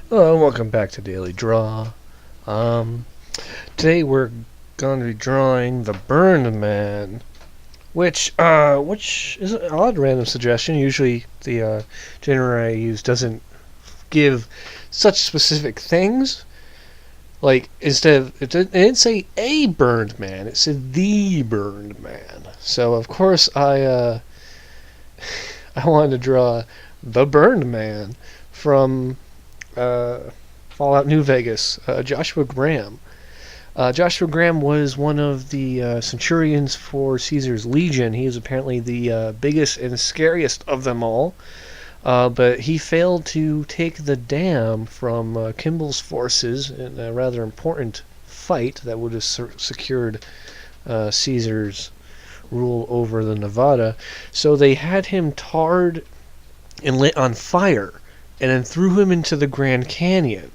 Hello, and welcome back to Daily Draw. Um, Today we're going to be drawing the Burned Man, which is an odd random suggestion. Usually the genre I use doesn't give such specific things. Like, instead of, it didn't say a Burned Man, it said the Burned Man. So, of course, I wanted to draw the Burned Man from Fallout New Vegas, Joshua Graham. Joshua Graham was one of the Centurions for Caesar's Legion. He is apparently the biggest and scariest of them all. But he failed to take the dam from Kimball's forces in a rather important fight that would have secured Caesar's rule over the Nevada. So they had him tarred and lit on fire and then threw him into the Grand Canyon.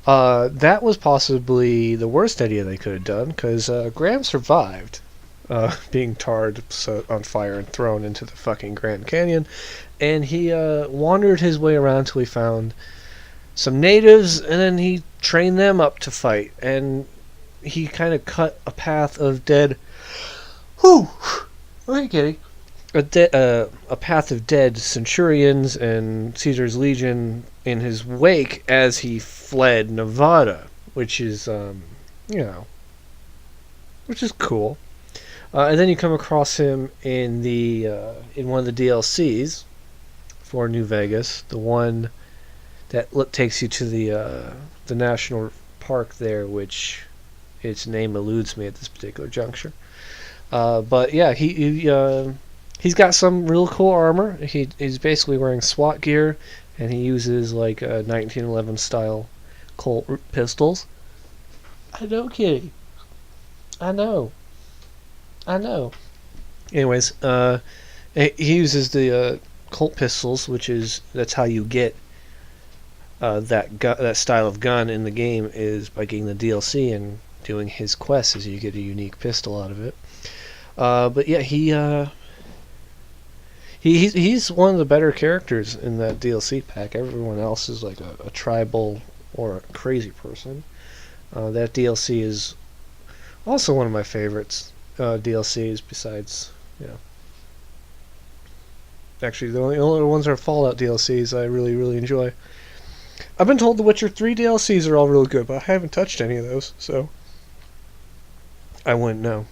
That was possibly the worst idea they could have done, because Graham survived being tarred on fire and thrown into the fucking Grand Canyon, and he wandered his way around till he found some natives, and then he trained them up to fight, and he kind of cut a path of dead... Whew! Are you kidding? A path of dead centurions and Caesar's legion in his wake as he fled Nevada, which is, which is cool. And then you come across him in one of the DLCs for New Vegas, the one that takes you to the national park there, which its name eludes me at this particular juncture. But yeah, he's got some real cool armor. He's basically wearing SWAT gear, and he uses like 1911 style Colt pistols. I know, kidding. I know. Anyways, he uses the Colt pistols, that's how you get that style of gun in the game, is by getting the DLC and doing his quests, as you get a unique pistol out of it. But yeah, he's one of the better characters in that DLC pack. Everyone else is like a tribal or a crazy person. That DLC is also one of my favorites DLCs, besides, actually the only ones are Fallout DLCs I really, really enjoy. I've been told the Witcher 3 DLCs are all really good, but I haven't touched any of those, so I wouldn't know.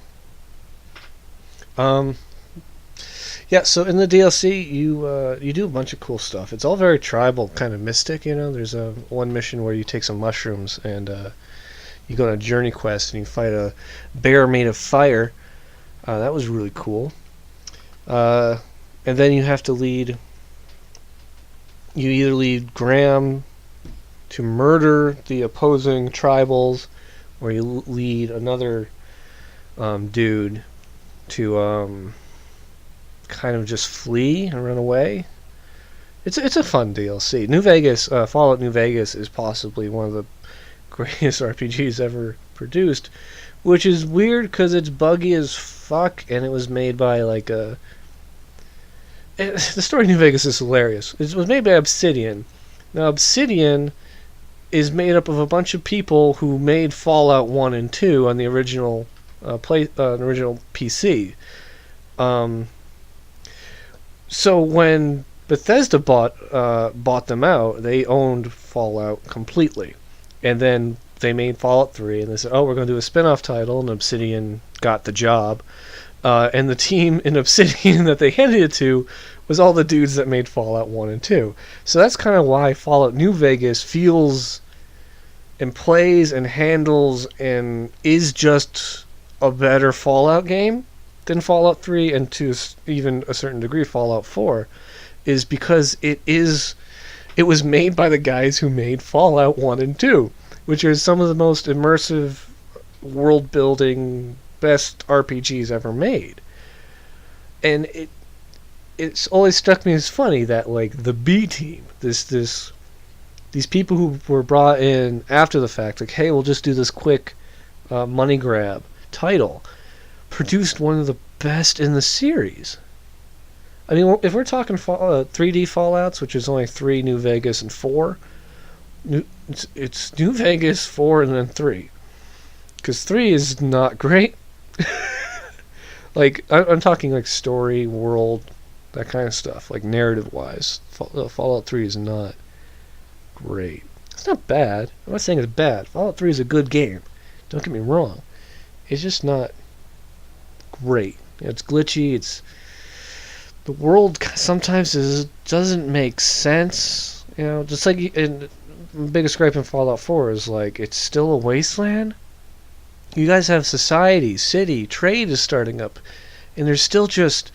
Yeah, so in the DLC, you do a bunch of cool stuff. It's all very tribal, kind of mystic, There's one mission where you take some mushrooms and you go on a journey quest and you fight a bear made of fire. That was really cool. And then you have to either lead Graham to murder the opposing tribals, or you lead another dude to kind of just flee and run away. It's a fun DLC. New Vegas, Fallout New Vegas is possibly one of the greatest RPGs ever produced, which is weird because it's buggy as fuck, and it was made by the story of New Vegas is hilarious. It was made by Obsidian. Now Obsidian is made up of a bunch of people who made Fallout 1 and 2 on the original original PC. So when Bethesda bought them out, they owned Fallout completely. And then they made Fallout 3, and they said, oh, we're going to do a spin-off title, and Obsidian got the job. And the team in Obsidian that they handed it to was all the dudes that made Fallout 1 and 2. So that's kind of why Fallout New Vegas feels and plays and handles and is just a better Fallout game than Fallout 3, and to even a certain degree Fallout 4, is because it was made by the guys who made Fallout 1 and 2, which are some of the most immersive, world-building, best RPGs ever made. And it's always struck me as funny that the B team, these people who were brought in after the fact, hey, we'll just do this quick money grab title, produced one of the best in the series. I mean, if we're talking 3D Fallouts, which is only 3, New Vegas, and 4, It's New Vegas 4 and then 3. Because 3 is not great. Like, I'm talking like story, world, that kind of stuff. Like, narrative-wise. Fallout 3 is not great. It's not bad. I'm not saying it's bad. Fallout 3 is a good game. Don't get me wrong. It's just not great. It's glitchy. The world sometimes doesn't make sense. Just like the biggest gripe in Fallout 4 is like it's still a wasteland. You guys have society, city, trade is starting up, and there's still just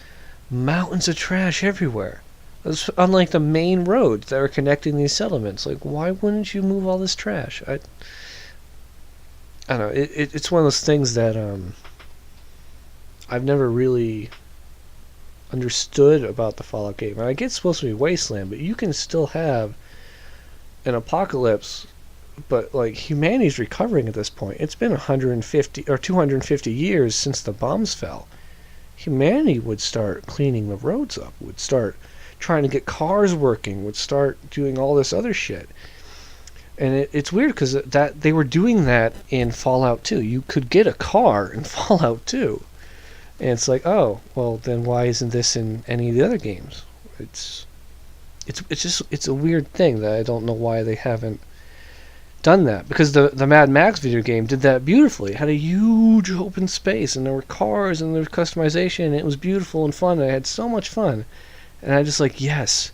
mountains of trash everywhere. That's unlike the main roads that are connecting these settlements. Like, why wouldn't you move all this trash? I don't know. It's one of those things that I've never really understood about the Fallout game. And I get it's supposed to be wasteland, but you can still have an apocalypse, but like humanity's recovering at this point. It's been 150 or 250 years since the bombs fell. Humanity would start cleaning the roads up, would start trying to get cars working, would start doing all this other shit. And it's weird because that they were doing that in Fallout 2. You could get a car in Fallout 2. And it's like, oh, well, then why isn't this in any of the other games? It's a weird thing that I don't know why they haven't done that. Because the Mad Max video game did that beautifully. It had a huge open space, and there were cars, and there was customization, and it was beautiful and fun. And I had so much fun. And I just like, yes,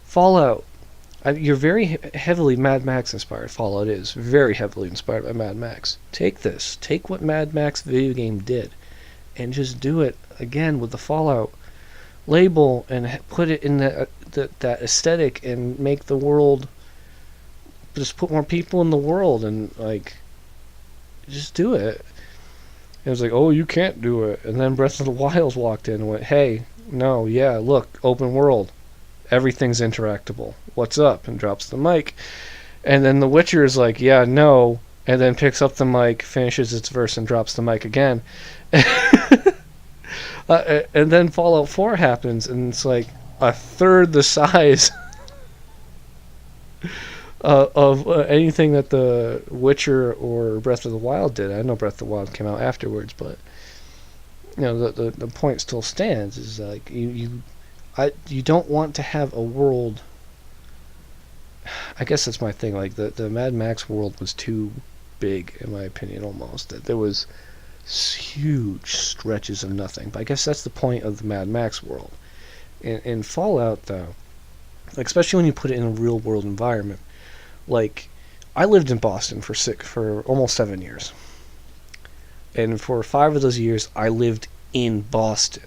Fallout. You're very heavily Mad Max inspired. Fallout is very heavily inspired by Mad Max. Take this. Take what Mad Max video game did and just do it again with the Fallout label and put it in that aesthetic and make the world, just put more people in the world and like just do it. And it was like, oh, you can't do it. And then Breath of the Wild walked in and went, hey, no, yeah, look, open world, everything's interactable, what's up, and drops the mic. And then The Witcher is like, yeah, no, and then picks up the mic, finishes its verse, and drops the mic again. And then Fallout 4 happens, and it's like a third the size of anything that The Witcher or Breath of the Wild did. I know Breath of the Wild came out afterwards, but the point still stands. Is like you don't want to have a world. I guess that's my thing. Like the Mad Max world was too big, in my opinion, almost. That there was huge stretches of nothing. But I guess that's the point of the Mad Max world. In Fallout, though, like especially when you put it in a real world environment, like I lived in Boston for almost 7 years, and for 5 of those years I lived in Boston.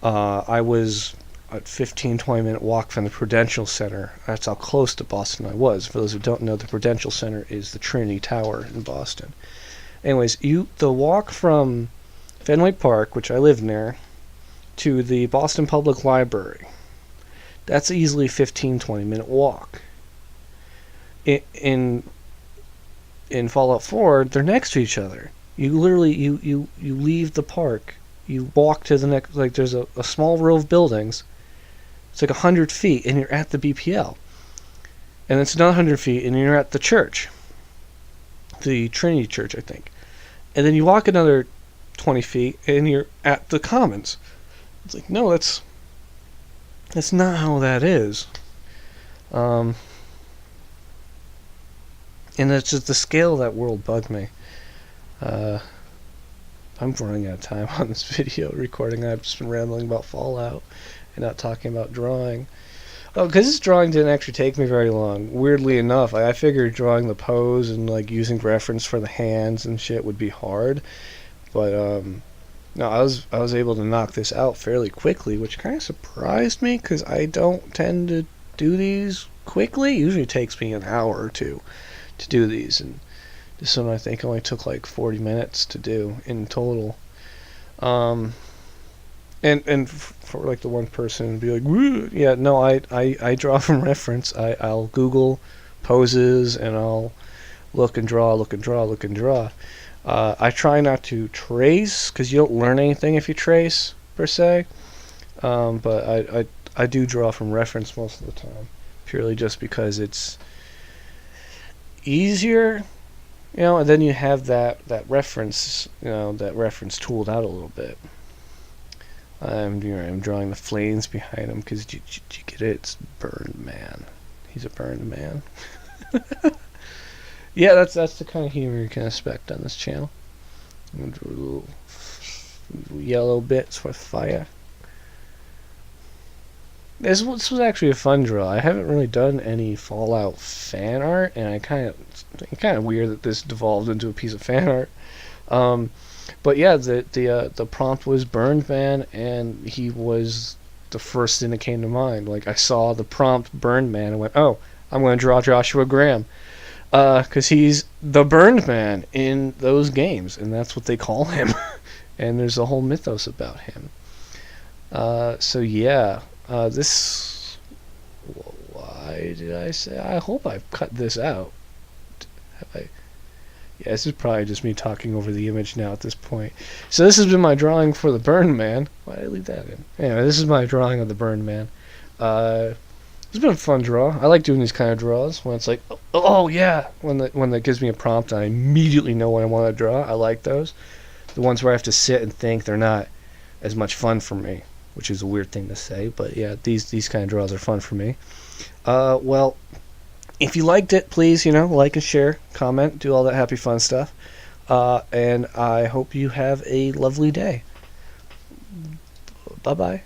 I was a 15-20 minute walk from the Prudential Center. That's how close to Boston I was. For those who don't know, the Prudential Center is the Trinity Tower in Boston. Anyways, the walk from Fenway Park, which I live near, to the Boston Public Library, that's easily a 15-20 minute walk. In Fallout 4, they're next to each other. You literally you leave the park, you walk to the next, like there's a small row of buildings. It's like 100 feet, and you're at the BPL. And it's another 100 feet, and you're at the church. The Trinity Church, I think. And then you walk another 20 feet, and you're at the Commons. It's like, no, that's not how that is. And it's just the scale of that world bugged me. I'm running out of time on this video recording. I've just been rambling about Fallout and not talking about drawing. Oh, because this drawing didn't actually take me very long. Weirdly enough, I figured drawing the pose and like using reference for the hands and shit would be hard, but no, I was able to knock this out fairly quickly, which kind of surprised me because I don't tend to do these quickly. It usually takes me an hour or two to do these, and this one I think only took like 40 minutes to do in total. And for like the one person to be like, woo, yeah, no, I draw from reference. I'll Google poses and I'll look and draw. I try not to trace because you don't learn anything if you trace per se. But I do draw from reference most of the time. purely just because it's easier, and then you have that reference, that reference tooled out a little bit. I'm drawing the flames behind him because you get it? It's Burned Man. He's a burned man. Yeah, that's the kind of humor you can expect on this channel. I'm gonna do little yellow bits for fire. This was actually a fun draw. I haven't really done any Fallout fan art, and it's kind of weird that this devolved into a piece of fan art. But yeah, the prompt was Burned Man, and he was the first thing that came to mind. Like, I saw the prompt Burned Man and went, oh, I'm going to draw Joshua Graham. Because he's the Burned Man in those games, and that's what they call him. And there's a whole mythos about him. So yeah, this... Why did I say... I hope I've cut this out. Have I... Yeah, this is probably just me talking over the image now at this point. So this has been my drawing for the Burned Man. Why did I leave that in? Anyway, this is my drawing of the Burned Man. It's been a fun draw. I like doing these kind of draws when it's like, oh yeah, when that gives me a prompt and I immediately know what I want to draw. I like those. The ones where I have to sit and think, they're not as much fun for me, which is a weird thing to say, but yeah, these kind of draws are fun for me. Well, if you liked it, please, like and share, comment, do all that happy fun stuff. And I hope you have a lovely day. Bye-bye.